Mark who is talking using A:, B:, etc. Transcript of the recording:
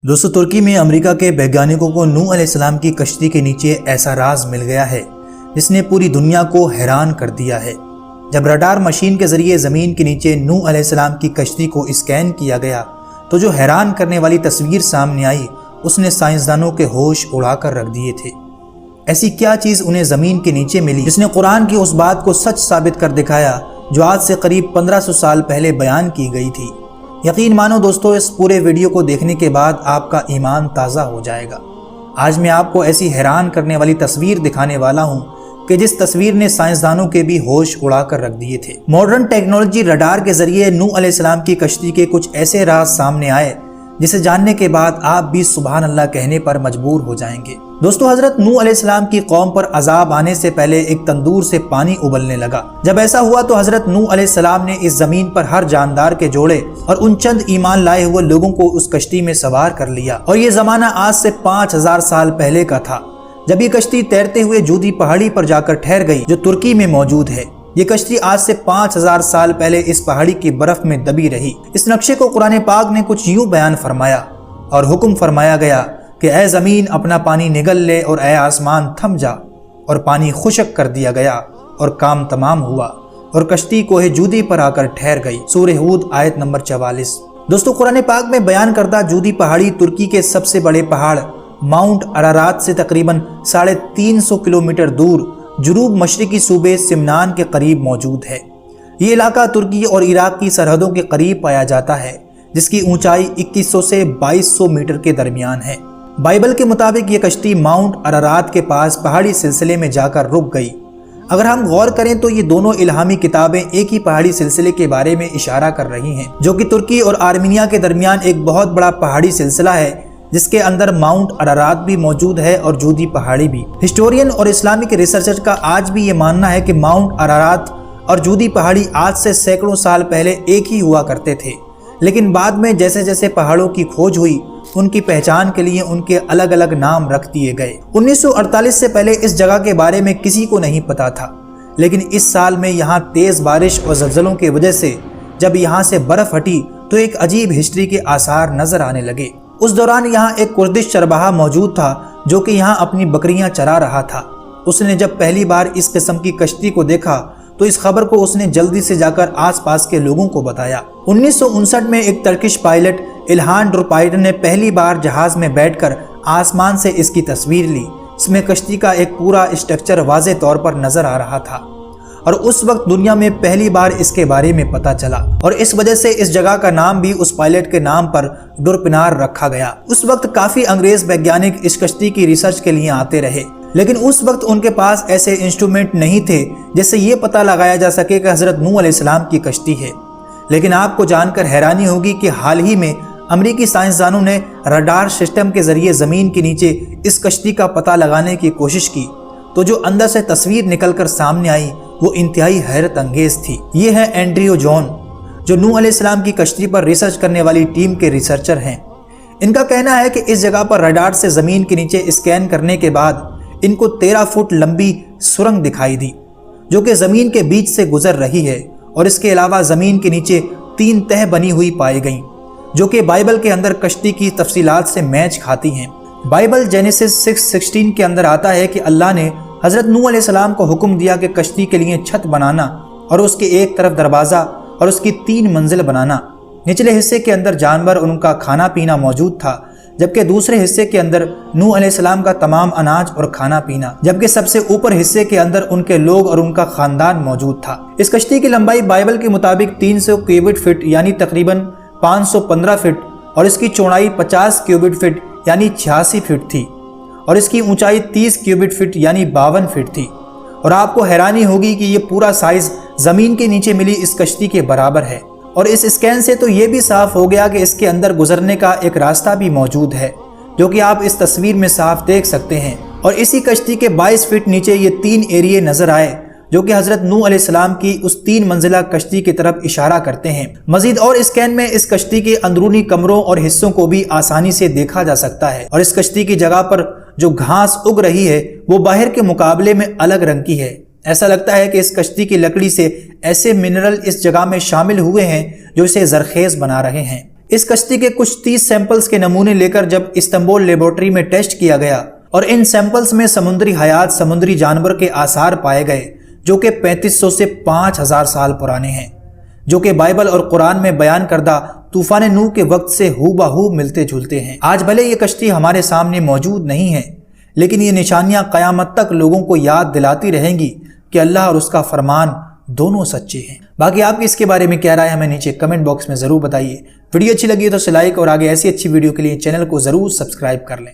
A: दोस्तों, तुर्की में अमेरिका के वैज्ञानिकों को नूह अलैहिस्सलाम की कश्ती के नीचे ऐसा राज मिल गया है जिसने पूरी दुनिया को हैरान कर दिया है। जब रडार मशीन के जरिए ज़मीन के नीचे नूह अलैहिस्सलाम की कश्ती को स्कैन किया गया तो जो हैरान करने वाली तस्वीर सामने आई उसने साइंसदानों के होश उड़ा कर रख दिए थे। ऐसी क्या चीज़ उन्हें ज़मीन के नीचे मिली जिसने कुरान की उस बात को सच साबित कर दिखाया जो आज से करीब 1500 साल पहले बयान की गई थी। यकीन मानो दोस्तों, इस पूरे वीडियो को देखने के बाद आपका ईमान ताज़ा हो जाएगा। आज मैं आपको ऐसी हैरान करने वाली तस्वीर दिखाने वाला हूँ कि जिस तस्वीर ने साइंसदानों के भी होश उड़ा कर रख दिए थे। मॉडर्न टेक्नोलॉजी रडार के जरिए नूह अलैहिस्सलाम की कश्ती के कुछ ऐसे राज सामने आए जिसे जानने के बाद आप भी सुभान अल्लाह कहने पर मजबूर हो जाएंगे। दोस्तों, हजरत नूह अलैहिस्सलाम की कौम पर अजाब आने से पहले एक तंदूर से पानी उबलने लगा। जब ऐसा हुआ तो हजरत नूह अलैहिस्सलाम ने इस जमीन पर हर जानदार के जोड़े और उन चंद ईमान लाए हुए लोगों को उस कश्ती में सवार कर लिया। और ये जमाना आज से 5000 साल पहले का था जब ये कश्ती तैरते हुए जूदी पहाड़ी पर जाकर ठहर गई जो तुर्की में मौजूद है। ये कश्ती आज से 5000 साल पहले इस पहाड़ी की बर्फ में दबी रही। इस नक्शे को कुरान पाक ने कुछ यूं बयान फरमाया और हुक्म फरमाया गया कि ऐ ज़मीन अपना पानी निगल ले और ऐ आसमान थम जा। और पानी खुशक कर दिया गया और काम तमाम हुआ और कश्ती कोहे जूदी पर आकर ठहर गई। सूरह हूद आयत नंबर 44। दोस्तों, कुरान पाक में बयान करदा जूदी पहाड़ी तुर्की के सबसे बड़े पहाड़ माउंट अरारात से तकरीबन 350 किलोमीटर दूर जुनूब मशरिकी सूबे सिमनान के करीब मौजूद है। ये इलाका तुर्की और इराक की सरहदों के करीब पाया जाता है जिसकी ऊंचाई 2100 से 2200 मीटर के दरमियान है। बाइबल के मुताबिक ये कश्ती माउंट अरारात के पास पहाड़ी सिलसिले में जाकर रुक गई। अगर हम गौर करें तो ये दोनों इल्हामी किताबें एक ही पहाड़ी सिलसिले के बारे में इशारा कर रही हैं जो कि तुर्की और आर्मीनिया के दरमियान एक बहुत बड़ा पहाड़ी सिलसिला है जिसके अंदर माउंट अरारात भी मौजूद है और जूदी पहाड़ी भी। हिस्टोरियन और इस्लामिक रिसर्चर का आज भी ये मानना है कि माउंट अरारात और जूदी पहाड़ी आज से सैकड़ों साल पहले एक ही हुआ करते थे, लेकिन बाद में जैसे जैसे पहाड़ों की खोज हुई उनकी पहचान के लिए उनके अलग अलग नाम रख दिए गए। 1948 से पहले इस जगह के बारे में किसी को नहीं पता था, लेकिन इस साल में यहाँ तेज बारिश और ज़लज़लों की वजह से जब यहाँ से बर्फ हटी तो एक अजीब हिस्ट्री के आसार नजर आने लगे। उस दौरान यहाँ एक कुर्दिश चरवाहा मौजूद था जो कि यहाँ अपनी बकरियां चरा रहा था। उसने जब पहली बार इस किस्म की कश्ती को देखा तो इस खबर को उसने जल्दी से जाकर आसपास के लोगों को बताया। 1959 में एक टर्किश पायलट इल्हान ड्रुपाइड ने पहली बार जहाज में बैठकर आसमान से इसकी तस्वीर ली। इसमें कश्ती का एक पूरा स्ट्रक्चर वाज़े तौर पर नजर आ रहा था और उस वक्त दुनिया में पहली बार इसके बारे में पता चला और इस वजह से इस जगह का नाम भी उस पायलट के नाम पर डुरपिनार रखा गया। उस वक्त काफी अंग्रेज वैज्ञानिक इस कश्ती की रिसर्च के लिए आते रहे, लेकिन उस वक्त उनके पास ऐसे इंस्ट्रूमेंट नहीं थे जिससे ये पता लगाया जा सके कि हजरत नूह अलैहिस्सलाम की कश्ती है। लेकिन आपको जानकर हैरानी होगी कि हाल ही में अमरीकी साइंसदानों ने रडार सिस्टम के जरिए जमीन के नीचे इस कश्ती का पता लगाने की कोशिश की तो जो अंदर से तस्वीर निकलकर सामने आई वो इंतहाई हैरत अंगेज थी। ये है एंड्रयू जॉन जो नूह अलैहिस्सलाम की कश्ती पर रिसर्च करने वाली टीम के रिसर्चर हैं। इनका कहना है कि इस जगह पर रडार से ज़मीन के नीचे स्कैन करने के बाद इनको 13 फुट लंबी सुरंग दिखाई दी जो कि ज़मीन के बीच से गुजर रही है और इसके अलावा ज़मीन के नीचे 3 तह बनी हुई पाई गई जो कि बाइबल के अंदर कश्ती की तफसीलात से मैच खाती हैं। बाइबल जेनेसिस 6:16 के अंदर आता है कि अल्लाह ने हज़रत नूह अलैहिस्सलाम को हुक्म दिया कि कश्ती के लिए छत बनाना और उसके एक तरफ दरवाज़ा और उसकी 3 मंजिल बनाना। निचले हिस्से के अंदर जानवर और उनका खाना पीना मौजूद था जबकि दूसरे हिस्से के अंदर नूह अलैहिस्सलाम का तमाम अनाज और खाना पीना, जबकि सबसे ऊपर हिस्से के अंदर उनके लोग और उनका खानदान मौजूद था। इस कश्ती की लंबाई बाइबल के मुताबिक 300 क्यूबिक फीट यानी तकरीबन 515 फीट और इसकी चौड़ाई 50 क्यूबिक फीट यानी 86 फीट थी और इसकी ऊंचाई 30 क्यूबिक फीट यानी 52 फीट थी। और आपको हैरानी होगी कि ये पूरा साइज ज़मीन के नीचे मिली इस कश्ती के बराबर है। और इस स्कैन से तो ये भी साफ हो गया कि इसके अंदर गुजरने का एक रास्ता भी मौजूद है जो कि आप इस तस्वीर में साफ देख सकते हैं। और इसी कश्ती के 22 फीट नीचे ये 3 एरिए नजर आए जो कि हजरत नूह अलैहिस्सलाम की उस 3 मंजिला कश्ती की तरफ इशारा करते हैं। मजीद और स्कैन में इस कश्ती के अंदरूनी कमरों और हिस्सों को भी आसानी से देखा जा सकता है और इस कश्ती की जगह पर जो घास उग रही है वो बाहर के मुकाबले में अलग रंग की है। ऐसा लगता है कि इस कश्ती की लकड़ी से ऐसे मिनरल इस जगह में शामिल हुए हैं जो इसे जरखेज बना रहे हैं। اس کشتی کے کچھ 30 سیمپلز کے نمونے لے کر جب استنبول لیبارٹری میں ٹیسٹ کیا گیا اور ان سیمپلز میں سمندری حیات، سمندری جانور کے آثار پائے گئے جو کہ 3500 سے 5000 سال پرانے ہیں، جو کہ بائبل اور قرآن میں بیان کردہ طوفان نوح کے وقت سے ہو بہو ملتے جلتے ہیں۔ آج بھلے یہ کشتی ہمارے سامنے موجود نہیں ہے، لیکن یہ نشانیاں قیامت تک لوگوں کو یاد دلاتی رہیں گی کہ اللہ اور اس کا فرمان دونوں سچے ہیں۔ باقی آپ کی اس کے بارے میں کیا رائے ہمیں نیچے کمنٹ باکس میں ضرور بتائیے۔ ویڈیو اچھی لگی تو اسے لائک اور آگے ایسی اچھی ویڈیو کے لیے چینل کو ضرور سبسکرائب کر لیں۔